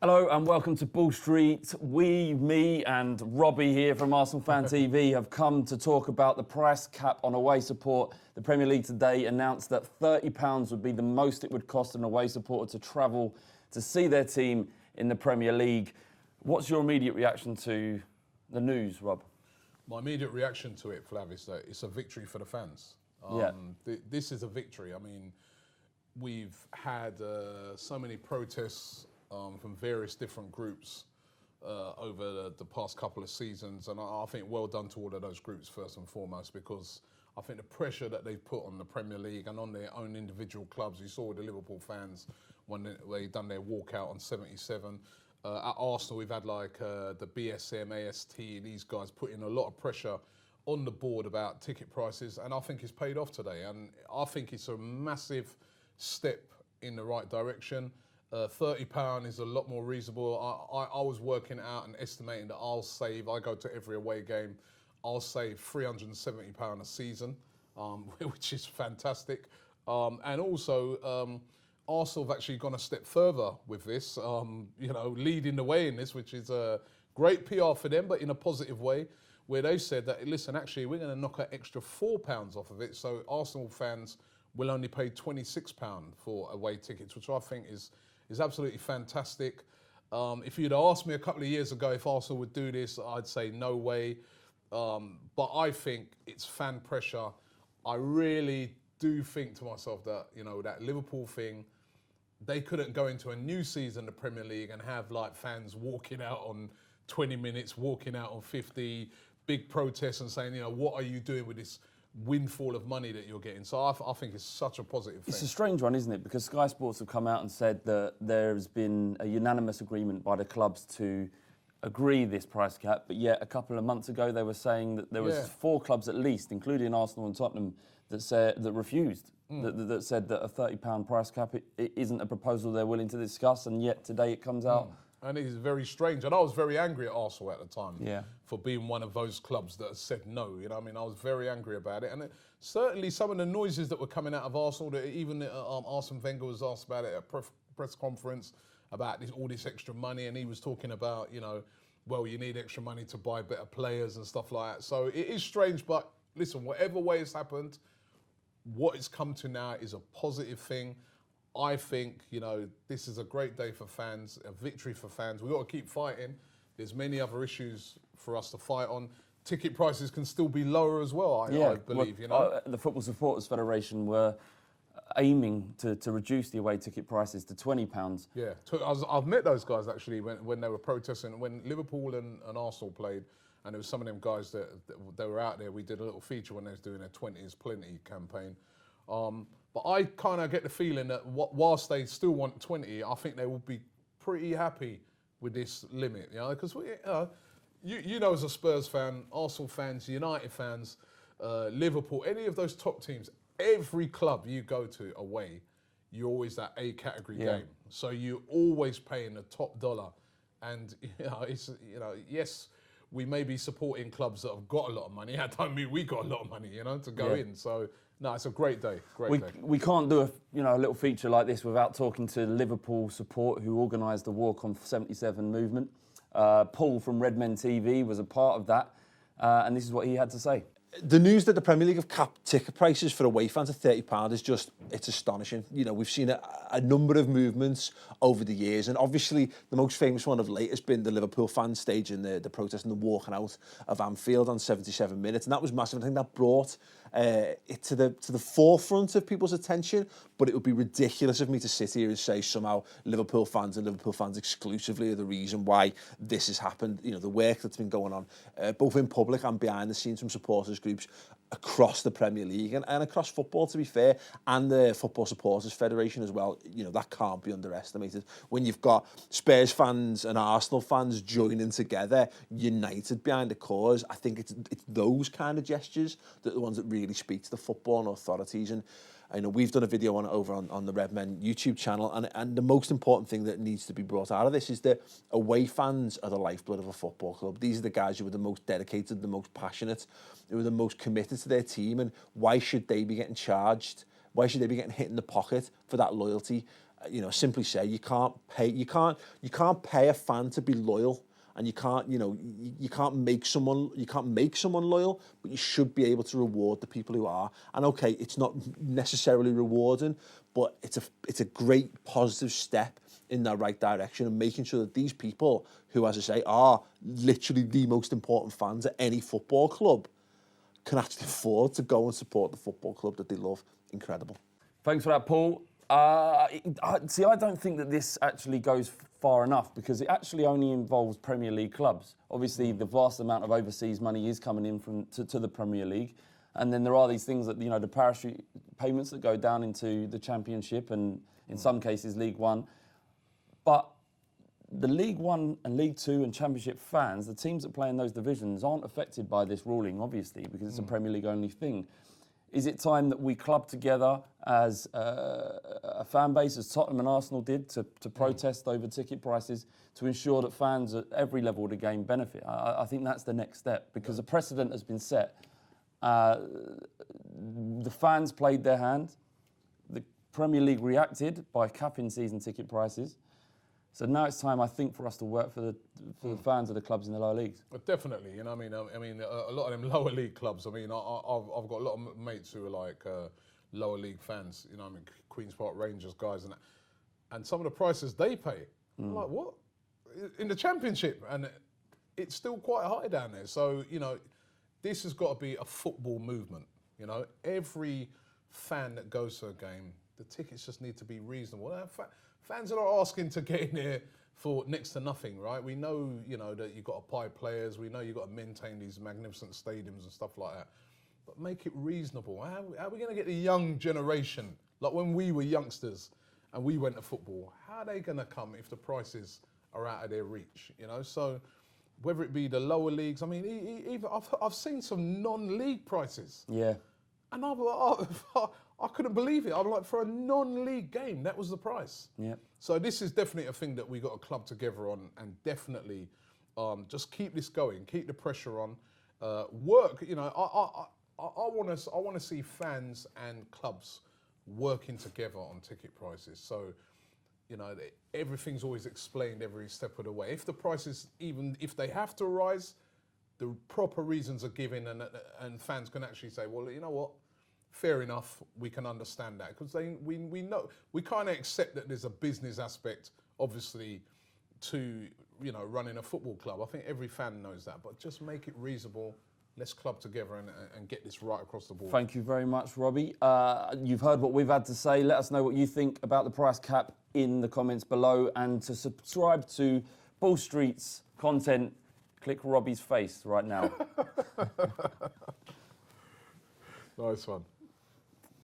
Hello and welcome to Bull Street. Me and Robbie here from Arsenal Fan TV have come to talk about the price cap on away support. The Premier League today announced that £30 would be the most it would cost an away supporter to travel to see their team in the Premier League. What's your immediate reaction to the news, Rob? My immediate reaction to it, Flav, is that it's a victory for the fans. This is a victory. I mean, we've had so many protests from various different groups over the past couple of seasons, and I think well done to all of those groups first and foremost, because I think the pressure that they've put on the Premier League and on their own individual clubs. You saw the Liverpool fans when they done their walkout on 77. At Arsenal, we've had like the BSM, AST, these guys putting a lot of pressure on the board about ticket prices, and I think it's paid off today. And I think it's a massive step in the right direction. £30 is a lot more reasonable. I was working out and estimating that I go to every away game, I'll save £370 a season, which is fantastic. And also, Arsenal have actually gone a step further with this, leading the way in this, which is a great PR for them, but in a positive way, where they said that, listen, actually, we're going to knock an extra £4 off of it. So Arsenal fans will only pay £26 for away tickets, which I think is absolutely fantastic. If you'd asked me a couple of years ago if Arsenal would do this, I'd say no way. But I think it's fan pressure. I really do think to myself that, that Liverpool thing, they couldn't go into a new season in the Premier League and have like fans walking out on 20 minutes, walking out on 50, big protests and saying, what are you doing with this windfall of money that you're getting? So I think it's such a positive thing. It's a strange one, isn't it? Because Sky Sports have come out and said that there's been a unanimous agreement by the clubs to agree this price cap, but yet a couple of months ago they were saying that there was 4 clubs at least, including Arsenal and Tottenham, that refused, that said that a £30 price cap it isn't a proposal they're willing to discuss, and yet today it comes out. And it is very strange. And I was very angry at Arsenal at the time for being one of those clubs that said no. I was very angry about it. And certainly some of the noises that were coming out of Arsenal, that even Arsene Wenger was asked about it at a press conference about all this extra money. And he was talking about, you need extra money to buy better players and stuff like that. So it is strange. But listen, whatever way it's happened, what it's come to now is a positive thing. I think, this is a great day for fans, a victory for fans. We've got to keep fighting. There's many other issues for us to fight on. Ticket prices can still be lower as well, I believe, The Football Supporters Federation were aiming to reduce the away ticket prices to £20. Yeah, I've met those guys actually when they were protesting. When Liverpool and Arsenal played, and there was some of them guys that they were out there. We did a little feature when they was doing their 20 is Plenty campaign. But I kind of get the feeling that whilst they still want 20, I think they will be pretty happy with this limit, because as a Spurs fan, Arsenal fans, United fans, Liverpool, any of those top teams, every club you go to away, you're always that A category game. So you're always paying the top dollar. And, yes, we may be supporting clubs that have got a lot of money. I don't mean we got a lot of money, to go in. So, no, it's a great day. We can't do a little feature like this without talking to Liverpool support who organised the Walk on 77 movement. Paul from Redmen TV was a part of that, and this is what he had to say. The news that the Premier League have capped ticket prices for away fans at £30 is it's astonishing. We've seen a number of movements over the years, and obviously the most famous one of late has been the Liverpool fans staging the protest and the walking out of Anfield on 77 minutes, and that was massive. I think that brought it to the forefront of people's attention, but it would be ridiculous of me to sit here and say somehow Liverpool fans and Liverpool fans exclusively are the reason why this has happened. The work that's been going on, both in public and behind the scenes from supporters groups across the Premier League and across football, to be fair, and the Football Supporters Federation as well. That can't be underestimated. When you've got Spurs fans and Arsenal fans joining together, united behind a cause, I think it's those kind of gestures that are the ones that really speak to the football authorities. And I know we've done a video on it over on the Redmen YouTube channel, and the most important thing that needs to be brought out of this is that away fans are the lifeblood of a football club. These are the guys who are the most dedicated, the most passionate, who are the most committed to their team, and why should they be getting charged? Why should they be getting hit in the pocket for that loyalty? simply say you can't pay a fan to be loyal, and you can't make someone loyal, but you should be able to reward the people who are. And okay, it's not necessarily rewarding, but it's a great positive step in that right direction, and making sure that these people who, as I say, are literally the most important fans at any football club can actually afford to go and support the football club that they love. Incredible. Thanks for that, Paul. See, I don't think that this actually goes far enough, because it actually only involves Premier League clubs. Obviously, the vast amount of overseas money is coming in to the Premier League. And then there are these things that, the parachute payments that go down into the Championship and, in some cases, League One. But the League One and League Two and Championship fans, the teams that play in those divisions, aren't affected by this ruling, obviously, because it's a Premier League only thing. Is it time that we club together as a fan base, as Tottenham and Arsenal did, to protest over ticket prices, to ensure that fans at every level of the game benefit? I think that's the next step, because a precedent has been set. The fans played their hand. The Premier League reacted by capping season ticket prices. So now it's time, I think, for us to work for the fans of the clubs in the lower leagues. Definitely, a lot of them lower league clubs. I've got a lot of mates who are like lower league fans. Queens Park Rangers guys, and some of the prices they pay, I'm like, what, in the Championship, and it's still quite high down there. So this has got to be a football movement. Every fan that goes to a game, the tickets just need to be reasonable. Fans are not asking to get in here for next to nothing, right? We know, that you've got to buy players. We know you've got to maintain these magnificent stadiums and stuff like that. But make it reasonable. How are we going to get the young generation, like when we were youngsters and we went to football, how are they going to come if the prices are out of their reach? So whether it be the lower leagues, even I've seen some non-league prices. Yeah. And I couldn't believe it. I'm like, for a non-league game, that was the price. Yeah. So this is definitely a thing that we got to club together on, and definitely just keep this going, keep the pressure on, work. I want to see fans and clubs working together on ticket prices. So, everything's always explained every step of the way. If the prices, even if they have to rise, the proper reasons are given, and fans can actually say, well, you know what? Fair enough, we can understand that, because we know, we kind of accept that there's a business aspect, obviously, to running a football club. I think every fan knows that, but just make it reasonable. Let's club together and get this right across the board. Thank you very much, Robbie. You've heard what we've had to say. Let us know what you think about the price cap in the comments below, and to subscribe to Ball Street's content, click Robbie's face right now. Nice one.